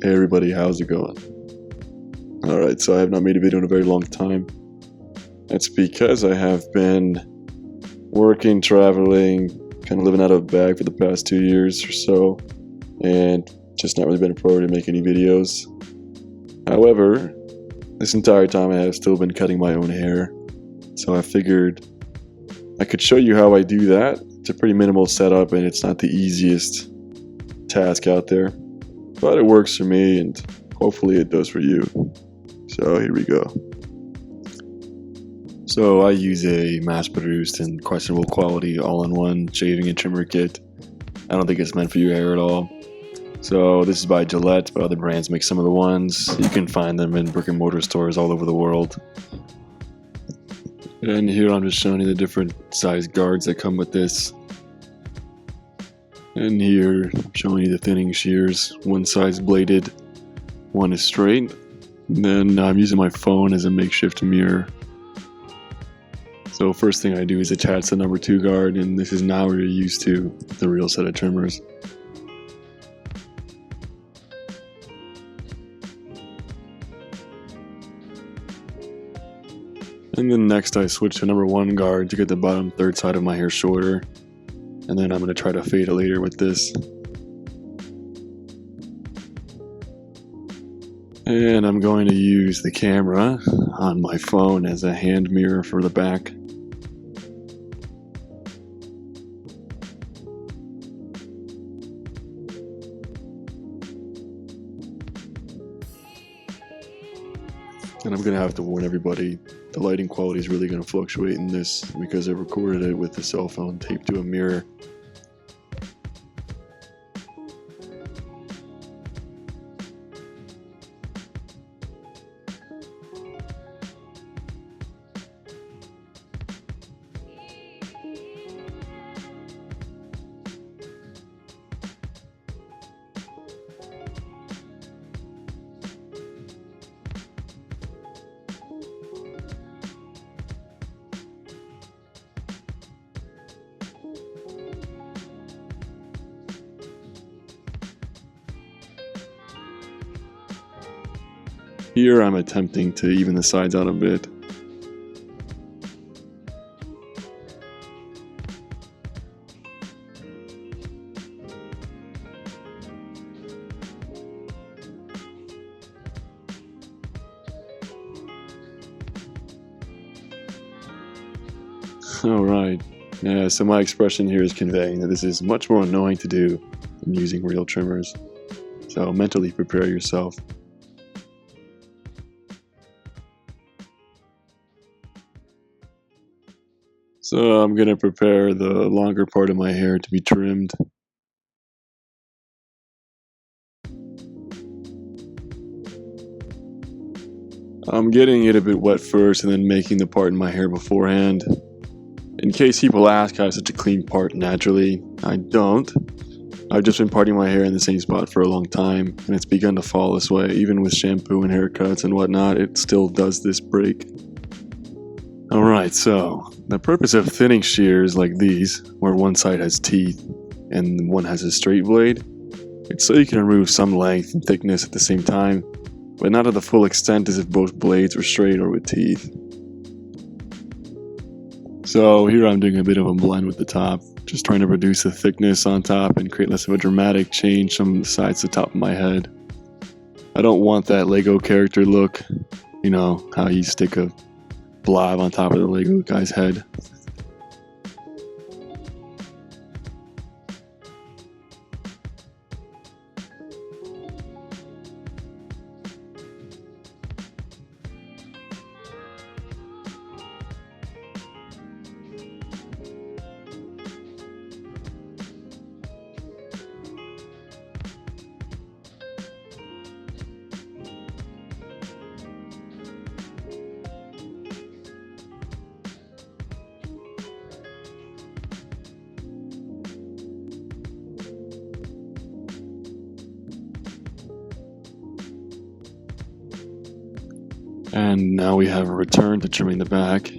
Hey everybody, how's it going? Alright, so I have not made a video in a very long time. That's because I have been working, traveling, kind of living out of a bag for the past 2 years or so, and just not really been a priority to make any videos. However, this entire time I have still been cutting my own hair, so I figured I could show you how I do that. It's a pretty minimal setup and it's not the easiest task out there, but it works for me and hopefully it does for you. So here we go. So I use a mass-produced and questionable quality all-in-one shaving and trimmer kit. I don't think it's meant for your hair at all. So this is by Gillette, but other brands make some of the ones. You can find them in brick and mortar stores all over the world. And here I'm just showing you the different size guards that come with this. And here I'm showing you the thinning shears. One side's bladed, one is straight. And then I'm using my phone as a makeshift mirror. So first thing I do is attach the number 2 guard, and this is now where you're used to the real set of trimmers. And then next I switch to number 1 guard to get the bottom third side of my hair shorter. And then I'm going to try to fade it later with this. And I'm going to use the camera on my phone as a hand mirror for the back. And I'm going to have to warn everybody, the lighting quality is really going to fluctuate in this because I recorded it with the cell phone taped to a mirror. Here I'm attempting to even the sides out a bit. Alright, yeah, so my expression here is conveying that this is much more annoying to do than using real trimmers. So mentally prepare yourself. So I'm going to prepare the longer part of my hair to be trimmed. I'm getting it a bit wet first and then making the part in my hair beforehand. In case people ask, I have such a clean part naturally. I don't. I've just been parting my hair in the same spot for a long time, and it's begun to fall this way. Even with shampoo and haircuts and whatnot, it still does this break. Alright, so the purpose of thinning shears like these, where one side has teeth and one has a straight blade, it's so you can remove some length and thickness at the same time, but not to the full extent as if both blades were straight or with teeth. So here I'm doing a bit of a blend with the top, just trying to reduce the thickness on top and create less of a dramatic change from the sides to the top of my head. I don't want that Lego character look, you know, how you stick a blob on top of the Lego guy's head. And now we have a return to trimming the back.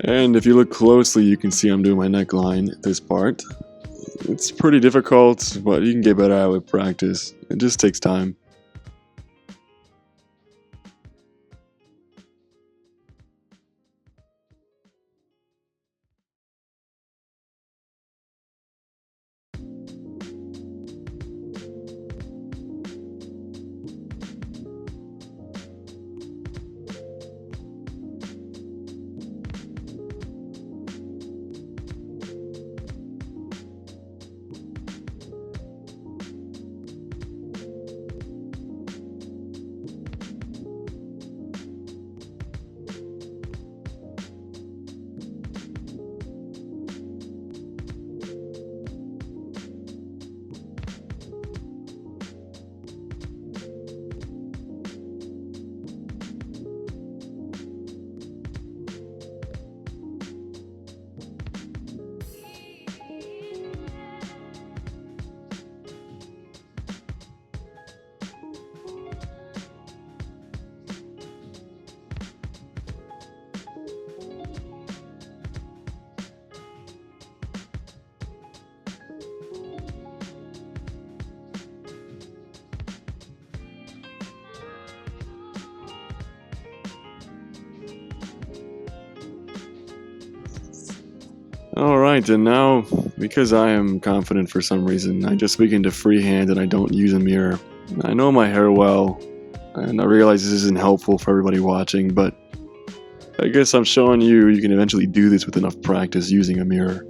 And if you look closely, you can see I'm doing my neckline, this part. It's pretty difficult, but you can get better at it with practice. It just takes time. Alright, and now, because I am confident for some reason, I just begin to freehand and I don't use a mirror. I know my hair well, and I realize this isn't helpful for everybody watching, but I guess I'm showing you can eventually do this with enough practice using a mirror.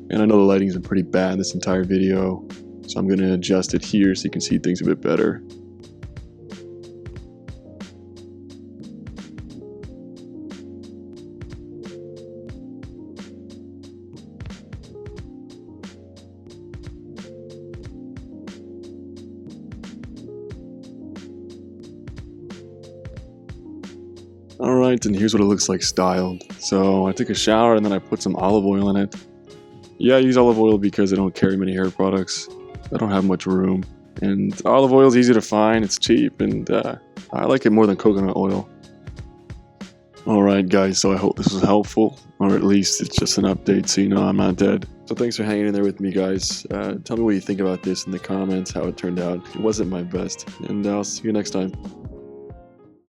And I know the lighting's been pretty bad this entire video, so I'm going to adjust it here so you can see things a bit better. Alright, and here's what it looks like styled. So I took a shower and then I put some olive oil in it. Yeah, I use olive oil because I don't carry many hair products. I don't have much room. And olive oil is easy to find, it's cheap, and I like it more than coconut oil. Alright guys, so I hope this was helpful, or at least it's just an update so you know I'm not dead. So thanks for hanging in there with me guys. Tell me what you think about this in the comments, how it turned out. It wasn't my best, and I'll see you next time.